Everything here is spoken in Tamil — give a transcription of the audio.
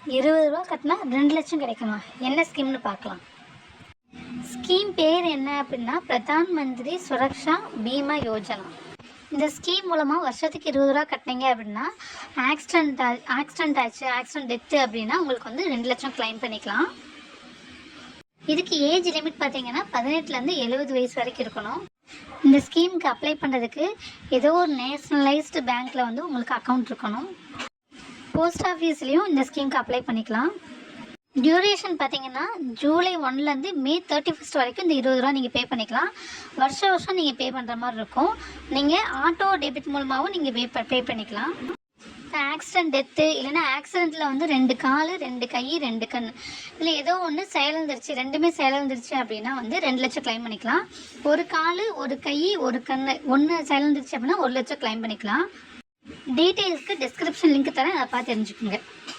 ரூபா கட்டினா 2 லட்சம் கிடைக்குமா? என்ன ஸ்கீம்னு பார்க்கலாம். ஸ்கீம் பேர் என்ன அப்படின்னா பிரதான் மந்திரி சுரக்ஷா பீமா யோஜனா. இந்த ஸ்கீம் மூலமாக வருஷத்துக்கு ரூபா கட்டினீங்க அப்படின்னா ஆக்சிடென்ட் டெத்து அப்படின்னா உங்களுக்கு வந்து 2 லட்சம் கிளைம் பண்ணிக்கலாம். இதுக்கு ஏஜ் லிமிட் பார்த்தீங்கன்னா 18லேருந்து 70 வயசு வரைக்கும் இருக்கணும். இந்த ஸ்கீமுக்கு அப்ளை பண்ணுறதுக்கு ஏதோ ஒரு நேஷ்னலைஸ்டு பேங்க்கில் வந்து உங்களுக்கு அக்கௌண்ட் இருக்கணும். போஸ்ட் ஆஃபீஸ்லேயும் இந்த ஸ்கீமுக்கு அப்ளை பண்ணிக்கலாம். டியூரேஷன் பார்த்தீங்கன்னா ஜூலை 1லேருந்து மே 31 வரைக்கும் இந்த ரூபா நீங்கள் பே பண்ணிக்கலாம். வருஷம் நீங்கள் பே பண்ணுற மாதிரி இருக்கும். நீங்கள் ஆட்டோ டெபிட் மூலமாகவும் நீங்கள் பே பண்ணிக்கலாம். ஆக்சிடென்ட் டெத்து இல்லைன்னா ஆக்சிடெண்ட்டில் வந்து 2 கால் 2 கை 2 கண் இல்லை ஏதோ ஒன்று செயலிழந்துருச்சு, 2மே செயலிழந்துருச்சு அப்படின்னா வந்து 2 லட்சம் கிளைம் பண்ணிக்கலாம். ஒரு கால் ஒரு கை ஒரு கண் ஒன்று செயலிழந்துருச்சு அப்படின்னா 1 லட்சம் கிளைம் பண்ணிக்கலாம். டீட்டெயில்ஸ்க்கு டிஸ்கிரிப்ஷன் லிங்க் தரேன், அதை பார்த்து தெரிஞ்சுக்கோங்க.